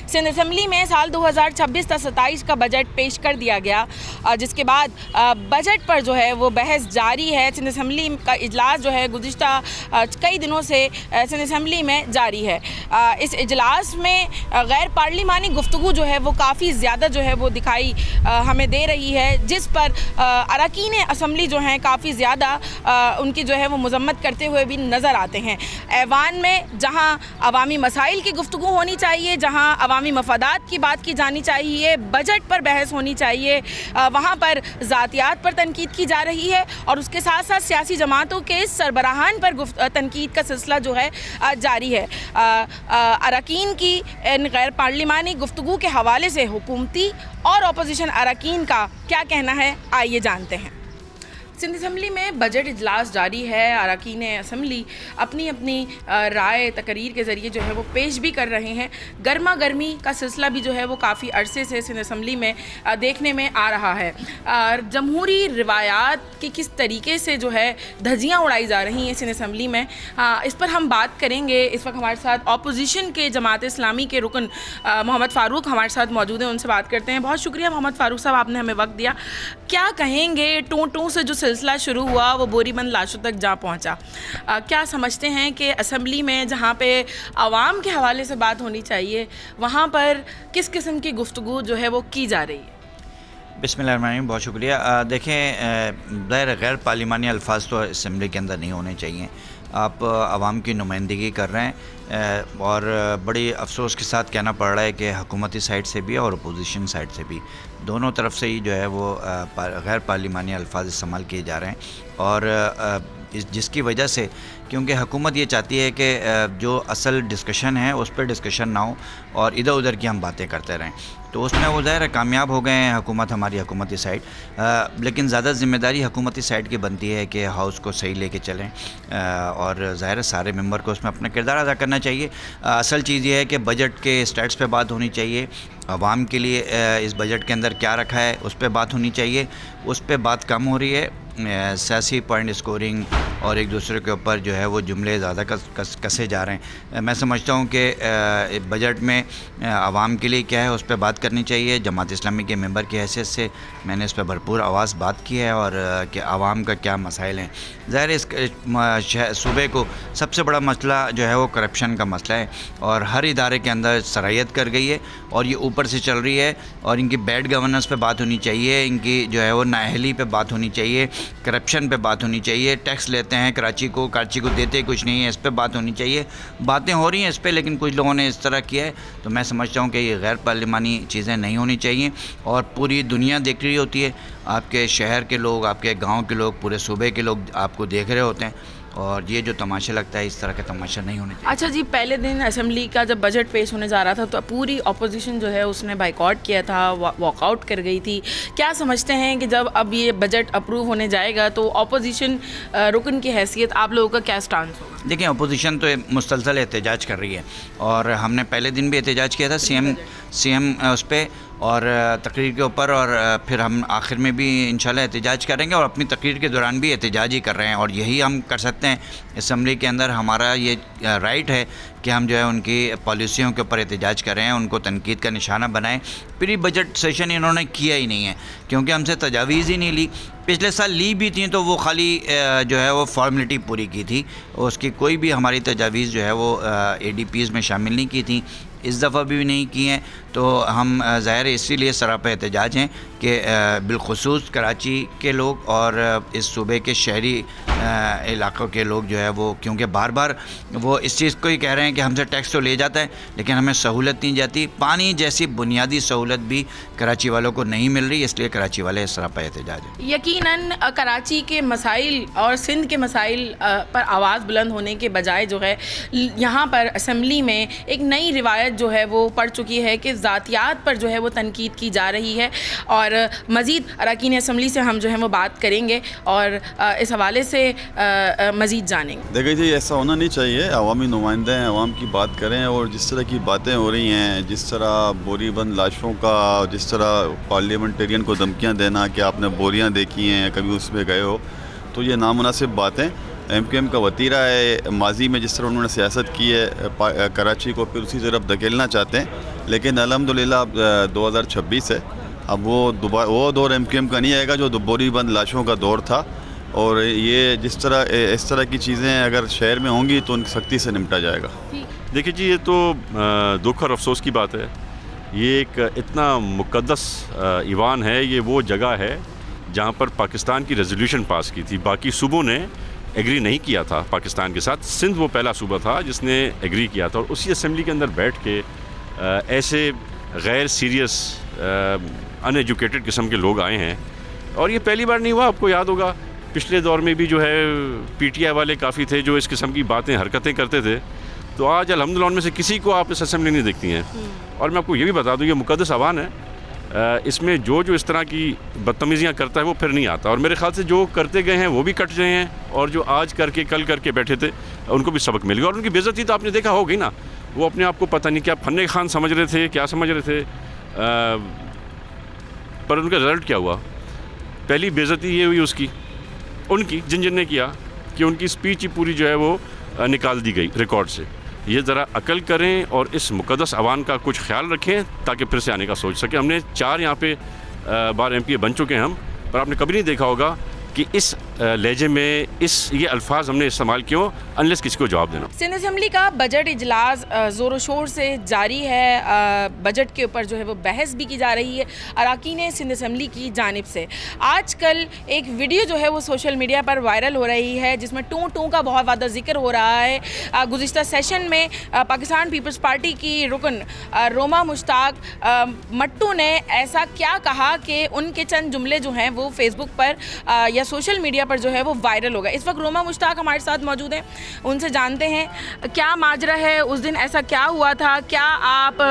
Sindh assembly में साल 2026 तक 27 का बजट पेश कर दिया गया, जिसके बाद बजट पर जो है वो बहस जारी है। सिंध असम्बली का इजलास जो है गुज़िश्ता कई दिनों से सिंध असम्बली में जारी है। इस इजलास में गैर पार्लिमानी गुफ्तगू जो है वो काफ़ी ज़्यादा जो है वो दिखाई हमें दे रही है, जिस पर अरकान असम्बली जो हैं काफ़ी ज़्यादा उनकी जो है वो मज़म्मत करते हुए भी नज़र आते हैं। ऐवान में जहाँ अवामी मसाइल की गुफ्तगू होनी चाहिए, जहाँ अवामी मफादात की बात की जानी चाहिए, बजट पर बहस होनी चाहिए, वहाँ पर ज़ातियात पर तनकीद की जा रही है और उसके साथ साथ सियासी जमातों के सरबराहान पर तनकीद का सिलसिला जो है जारी है। अरकान की इन गैर पार्लिमानी गुफ्तगू के हवाले से हुकूमती और अपोजिशन अरकान का क्या कहना है, आइए जानते हैं। सिंध असम्बली में बजट इजलास जारी है। अरकान असम्बली अपनी अपनी राय तकरीर के ज़रिए जो है वो पेश भी कर रहे हैं। गर्मा गर्मी का सिलसिला भी जो है वो काफ़ी अरसे से सिंध असम्बली में देखने में आ रहा है। जमहूरी रिवायात की किस तरीके से जो है धज्जियाँ उड़ाई जा रही हैं सिंध असम्बली में, इस पर हम बात करेंगे। इस वक्त हमारे साथ अपोजिशन के जमात इस्लामी के रुकन मोहम्मद फ़ारूक हमारे साथ मौजूद हैं, उनसे बात करते हैं। बहुत शुक्रिया मोहम्मद फ़ारूक साहब, आपने हमें वक्त दिया। क्या कहेंगे, टों से जो सिलसिला शुरू हुआ वो बोरीबंद लाशों तक जा पहुंचा, क्या समझते हैं कि असम्बली में जहां पे आवाम के हवाले से बात होनी चाहिए वहां पर किस किस्म की गुफ्तगू जो है वो की जा रही है? बिस्मिल्लाहिर्रहमानिर्रहीम, बहुत शुक्रिया। देखें, गैर पार्लिमानी अल्फाज तो असम्बली के अंदर नहीं होने चाहिए। आप आवाम की नुमाइंदगी कर रहे हैं और बड़ी अफसोस के साथ कहना पड़ रहा है कि हुकूमती साइड से भी और अपोजिशन साइड से भी दोनों तरफ से ही जो है वो गैर पार्लिमानी अल्फाज इस्तेमाल किए जा रहे हैं और जिसकी वजह से, क्योंकि हुकूमत ये चाहती है कि जो असल डिस्कशन है उस पर डिस्कशन ना हो और इधर उधर की हम बातें करते रहें, तो उसमें वो ज़ाहिर है कामयाब हो गए हैं हुकूमत, हमारी हुकूमती साइड। लेकिन ज़्यादा ज़िम्मेदारी हुकूमती साइड की बनती है कि हाउस को सही लेके चलें और ज़ाहिर है सारे मेंबर को उसमें अपना किरदार अदा करना चाहिए। असल चीज़ ये है कि बजट के स्टैट्स पे बात होनी चाहिए, आवाम के लिए इस बजट के अंदर क्या रखा है उस पर बात होनी चाहिए। उस पर बात कम हो रही है, सियासी पॉइंट स्कोरिंग और एक दूसरे के ऊपर जो है वो जुमले ज़्यादा कसे जा रहे हैं। मैं समझता हूँ कि बजट में आवाम के लिए क्या है उस पर बात करनी चाहिए। जमात इस्लामी के मेंबर की हैसियत से मैंने इस पर भरपूर आवाज़ बात की है और कि आवाम का क्या मसाइल हैं। ज़ाहिर इस सूबे को सबसे बड़ा मसला जो है वो करप्शन का मसला है और हर इदारे के अंदर सराहियत कर गई है और ये ऊपर से चल रही है और इनकी बैड गवर्नेंस पे बात होनी चाहिए, इनकी जो है वो नाअहली पे बात होनी चाहिए, करप्शन पे बात होनी चाहिए। टैक्स लेते हैं कराची को देते कुछ नहीं है, इस पे बात होनी चाहिए। बातें हो रही हैं इस पे, लेकिन कुछ लोगों ने इस तरह किया है, तो मैं समझता हूँ कि ये गैर पार्लिमानी चीज़ें नहीं होनी चाहिए और पूरी दुनिया देख रही होती है। आपके शहर के लोग, आपके गाँव के लोग, पूरे सूबे के लोग आपको देख रहे होते हैं और ये जो तमाशा लगता है इस तरह का तमाशा नहीं होने चाहिए। अच्छा जी, पहले दिन असम्बली का जब बजट पेश होने जा रहा था तो पूरी अपोजिशन जो है उसने बाइकआउट किया था, वॉकआउट कर गई थी। क्या समझते हैं कि जब अब ये बजट अप्रूव होने जाएगा तो अपोजिशन रुकन की हैसियत आप लोगों का क्या स्टांस होगा? देखिए, अपोजिशन तो मुसलसल एहतजाज कर रही है और हमने पहले दिन भी एहतजाज किया था सीएम उस पर और तकरीर के ऊपर, और फिर हम आखिर में भी इंशाल्लाह एहतजाज करेंगे और अपनी तकरीर के दौरान भी एहतजाज ही कर रहे हैं और यही हम कर सकते हैं। असम्बली के अंदर हमारा ये राइट है कि हम जो है उनकी पॉलिसियों के ऊपर एहतजाज करें, उनको तनकीद का निशाना बनाएं। प्री बजट सेशन इन्होंने किया ही नहीं है क्योंकि हमसे तजावीज़ ही नहीं ली। पिछले साल ली भी थी तो वो खाली जो है वो फॉर्मेलिटी पूरी की थी, उसकी कोई भी हमारी तजावीज़ जो है वो ADPs में शामिल नहीं की थी। इस दफ़ा भी नहीं की हैं, तो हम ज़ाहिर इसीलिए सरापा एहतजाज हैं कि बिलखुसूस कराची के लोग और इस सूबे के शहरी इलाक़ों के लोग जो है वो, क्योंकि बार बार वो इस चीज़ को ही कह रहे हैं कि हमसे टैक्स तो ले जाता है लेकिन हमें सहूलत नहीं जाती। पानी जैसी बुनियादी सहूलत भी कराची वालों को नहीं मिल रही, इसलिए कराची वाले सरापा एहतजाज हैं। यकीनन कराची के मसाइल और सिंध के मसाइल पर आवाज़ बुलंद होने के बजाय जो है यहाँ पर असम्बली में एक नई रिवायत जो है वो पड़ चुकी है कि ज़ातियात पर जो है वो तनकीद की जा रही है और मज़ीद अरकान असम्बली से हम जो है वो बात करेंगे और इस हवाले से मज़ीद जानेंगे। देखिए जी, ऐसा होना नहीं चाहिए। अवामी नुमाइंदे हैं, अवाम की बात करें और जिस तरह की बातें हो रही हैं, जिस तरह बोरीबंद लाशों का, जिस तरह पार्लियामेंटेरियन को धमकियाँ देना कि आपने बोरियाँ देखी हैं, कभी उसमें गए हो, तो ये नामुनासिब बातें। MQM का वतीरा है, माजी में जिस तरह उन्होंने सियासत की है कराची को फिर उसी तरफ धकेलना चाहते हैं। لیکن الحمدللہ اب 2026 ہے. اب وہ دور ایم کیو ایم کا نہیں آئے گا جو بوری بند لاشوں کا دور تھا. اور یہ اس طرح کی چیزیں اگر شہر میں ہوں گی تو ان کی سختی سے نمٹا جائے گا. دیکھیے جی، یہ تو دکھ اور افسوس کی بات ہے. یہ ایک اتنا مقدس ایوان ہے، یہ وہ جگہ ہے جہاں پر پاکستان کی ریزولوشن پاس کی تھی. باقی صوبوں نے ایگری نہیں کیا تھا پاکستان کے ساتھ. سندھ وہ پہلا صوبہ تھا جس نے ایگری کیا تھا، اور اسی اسمبلی کے اندر بیٹھ کے ایسے غیر سیریس ان ایجوکیٹڈ قسم کے لوگ آئے ہیں. اور یہ پہلی بار نہیں ہوا، آپ کو یاد ہوگا پچھلے دور میں بھی جو ہے پی ٹی آئی والے کافی تھے جو اس قسم کی باتیں حرکتیں کرتے تھے. تو آج الحمدللہ ان میں سے کسی کو آپ اس اسمبلی نہیں دیکھتی ہیں. اور میں آپ کو یہ بھی بتا دوں، یہ مقدس ایوان ہے، اس میں جو اس طرح کی بدتمیزیاں کرتا ہے وہ پھر نہیں آتا. اور میرے خیال سے جو کرتے گئے ہیں وہ بھی کٹ رہے ہیں، اور جو آج کر کے کل کر کے بیٹھے تھے ان کو بھی سبق مل گیا. اور ان کی بے عزتی تو آپ نے دیکھا ہوگی نا، وہ اپنے آپ کو پتہ نہیں کیا فن خان سمجھ رہے تھے، کیا سمجھ رہے تھے. پر ان کا رزلٹ کیا ہوا؟ پہلی بے عزتی یہ ہوئی اس کی، ان کی جن نے کیا کہ ان کی اسپیچ ہی پوری جو ہے وہ نکال دی گئی ریکارڈ سے. یہ ذرا عقل کریں اور اس مقدس ایوان کا کچھ خیال رکھیں تاکہ پھر سے آنے کا سوچ سکیں. ہم نے 4 یہاں پہ بار ایم پی اے بن چکے ہیں ہم، پر آپ نے کبھی نہیں دیکھا ہوگا کہ اس لہجے میں یہ الفاظ ہم نے استعمال کیوں، انلیس کسی کو جواب دینا. سندھ اسمبلی کا بجٹ اجلاس زور و شور سے جاری ہے. بجٹ کے اوپر جو ہے وہ بحث بھی کی جا رہی ہے اراکین سندھ اسمبلی کی جانب سے. آج کل ایک ویڈیو جو ہے وہ سوشل میڈیا پر وائرل ہو رہی ہے جس میں ٹوں کا بہت زیادہ ذکر ہو رہا ہے. گزشتہ سیشن میں پاکستان پیپلز پارٹی کی رکن روما مشتاق مٹو نے ایسا کیا کہا کہ ان کے چند جملے جو ہیں وہ فیس بک پر یا سوشل میڈیا پر جو ہے وہ وائرل ہوگا. اس وقت روما مشتاق ہمارے ساتھ موجود ہیں، ان سے جانتے ہیں کیا ماجرا ہے، اس دن ایسا کیا ہوا تھا، کیا آپ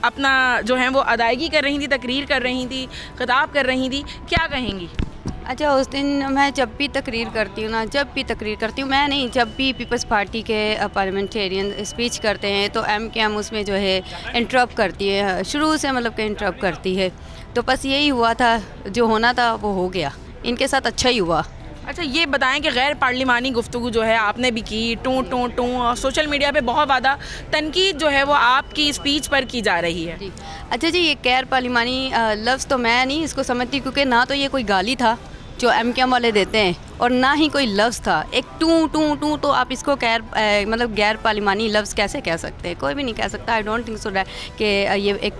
اپنا جو ہے وہ ادائیگی کر رہی تھی، تقریر کر رہی تھی، خطاب کر رہی تھی، کیا کہیں گی؟ اچھا، اس دن میں جب بھی تقریر کرتی ہوں میں نہیں، جب بھی پیپلز پارٹی کے پارلیمنٹیرین اسپیچ کرتے ہیں تو ایم کے ایم اس میں جو ہے انٹرپٹ کرتی ہے، شروع سے مطلب کہ انٹرپٹ کرتی ہے. تو بس یہی ہوا تھا، جو ہونا تھا وہ ہو گیا، ان کے ساتھ اچھا ہی ہوا. اچھا، یہ بتائیں کہ غیر پارلیمانی گفتگو جو ہے آپ نے بھی کی، ٹوں سوشل میڈیا پہ بہت زیادہ تنقید جو ہے وہ آپ کی اسپیچ پر کی جا رہی ہے. جی اچھا جی، یہ غیر پارلیمانی لفظ تو میں نہیں اس کو سمجھتی، کیونکہ نہ تو یہ کوئی گالی تھا جو ایم کے ایم والے دیتے ہیں، اور نہ ہی کوئی لفظ تھا. ایک ٹوں تو آپ اس کو مطلب غیر پارلیمانی لفظ کیسے کہہ سکتے ہیں؟ کوئی بھی نہیں کہہ سکتا. آئی ڈونٹ تھنک سو کہ یہ ایک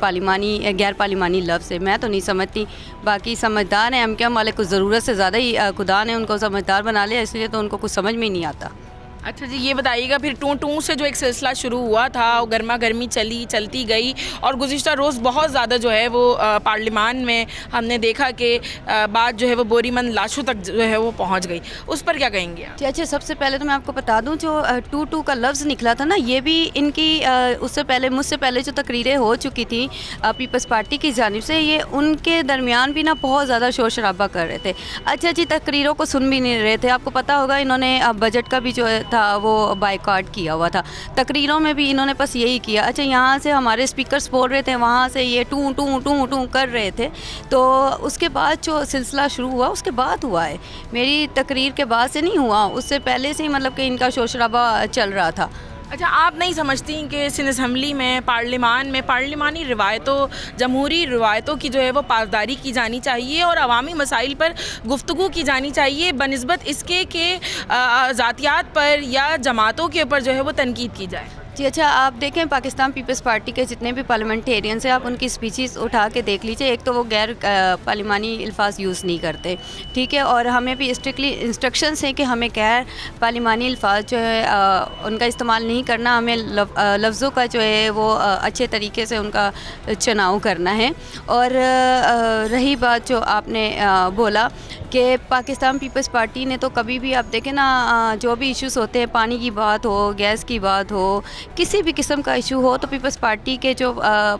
غیر پارلیمانی لفظ ہے. میں تو نہیں سمجھتی. باقی سمجھدار ہیں ایم کے ایم والے، کچھ ضرورت سے زیادہ ہی خدا نے ان کو سمجھدار بنا لیا، اس لیے تو ان کو کچھ سمجھ میں ہی نہیں آتا. اچھا جی، یہ بتائیے گا پھر ٹوں سے جو ایک سلسلہ شروع ہوا تھا، وہ گرما گرمی چلتی گئی، اور گزشتہ روز بہت زیادہ جو ہے وہ پارلیمان میں ہم نے دیکھا کہ بات جو ہے وہ بوری مند لاشوں تک جو ہے وہ پہنچ گئی. اس پر کیا کہیں گے آپ؟ جی اچھا، سب سے پہلے تو میں آپ کو بتا دوں، جو ٹو کا لفظ نکلا تھا نا، یہ بھی ان کی اس سے پہلے مجھ سے پہلے جو تقریریں ہو چکی تھیں پیپلز پارٹی کی جانب سے، یہ ان کے درمیان بھی نا بہت زیادہ شور شرابہ کر رہے تھے. اچھا جی، تقریروں کو سن بھی نہیں رہے تھے. آپ کو پتہ ہوگا انہوں نے بجٹ کا بھی جو تھا وہ بائیکاٹ کیا ہوا تھا. تقریروں میں بھی انہوں نے بس یہی کیا. اچھا، یہاں سے ہمارے اسپیکرز بول رہے تھے، وہاں سے یہ ٹوں کر رہے تھے. تو اس کے بعد جو سلسلہ شروع ہوا اس کے بعد ہوا ہے، میری تقریر کے بعد سے نہیں ہوا، اس سے پہلے سے ہی مطلب کہ ان کا شور شرابہ چل رہا تھا. اچھا، آپ نہیں سمجھتی کہ سندھ اسمبلی میں پارلیمانی روایتوں، جمہوری روایتوں کی جو ہے وہ پاسداری کی جانی چاہیے اور عوامی مسائل پر گفتگو کی جانی چاہیے بنسبت اس کے کہ ذاتیات پر یا جماعتوں کے اوپر جو ہے وہ تنقید کی جائے؟ جی اچھا، آپ دیکھیں پاکستان پیپلز پارٹی کے جتنے بھی پارلیمنٹیرینس ہیں، آپ ان کی اسپیچز اٹھا کے دیکھ لیجئے. ایک تو وہ غیر پارلیمانی الفاظ یوز نہیں کرتے، ٹھیک ہے، اور ہمیں بھی اسٹرکٹلی انسٹرکشنس ہیں کہ ہمیں غیر پارلیمانی الفاظ جو ہے ان کا استعمال نہیں کرنا. ہمیں لفظوں کا جو ہے وہ اچھے طریقے سے ان کا چناؤ کرنا ہے. اور رہی بات جو آپ نے بولا کہ پاکستان پیپلز پارٹی نے تو کبھی بھی، آپ دیکھیں نا، جو بھی ایشوز ہوتے ہیں، پانی کی بات ہو، گیس کی بات ہو، کسی بھی قسم کا ایشو ہو، تو پیپلز پارٹی کے جو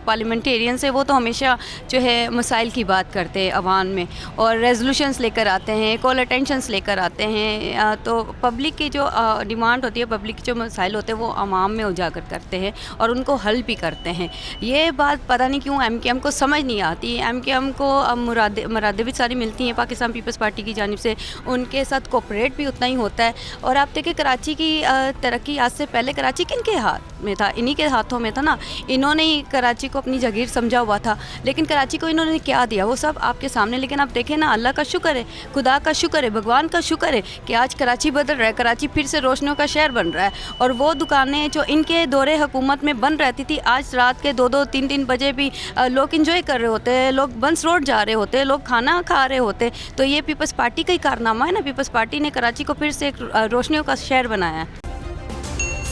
پارلیمنٹیرینس ہیں وہ تو ہمیشہ جو ہے مسائل کی بات کرتے ہیں عوام میں، اور ریزولوشنز لے کر آتے ہیں، کال اٹینشنز لے کر آتے ہیں. تو پبلک کی جو ڈیمانڈ ہوتی ہے، پبلک کے جو مسائل ہوتے ہیں وہ عوام میں اجاگر کرتے ہیں اور ان کو حل بھی کرتے ہیں. یہ بات پتہ نہیں کیوں ایم کے ایم کو سمجھ نہیں آتی. ایم کے ایم کو مرادیں بھی ساری ملتی ہیں پاکستان پیپلز پارٹی کی جانب سے، ان کے ساتھ کوپریٹ بھی اتنا ہی ہوتا ہے. اور آپ دیکھیں کراچی کی ترقی آج سے پہلے کراچی کن کے ہاتھ हाथ में था, इन्हीं के हाथों में था ना। इन्होंने ही कराची को अपनी जागीर समझा हुआ था, लेकिन कराची को इन्होंने क्या दिया वो सब आपके सामने। लेकिन आप देखें ना, अल्लाह का शुक्र है, खुदा का शुक्र है, भगवान का शुक्र है कि आज कराची बदल रहा है, कराची फिर से रोशनियों का शहर बन रहा है। और वो दुकानें जो इनके दौरे हुकूमत में बंद रहती थी, आज रात के 2-2, 3-3 बजे भी लोग इंजॉय कर रहे होते हैं, लोग बंस रोड जा रहे होते हैं, लोग खाना खा रहे होते। तो ये पीपल्स पार्टी का ही कारनामा है ना। पीपल्स पार्टी ने कराची को फिर से एक रोशनियों का शहर बनाया है।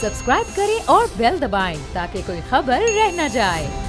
सब्सक्राइब करें और बेल दबाएं ताकि कोई खबर रह न जाए।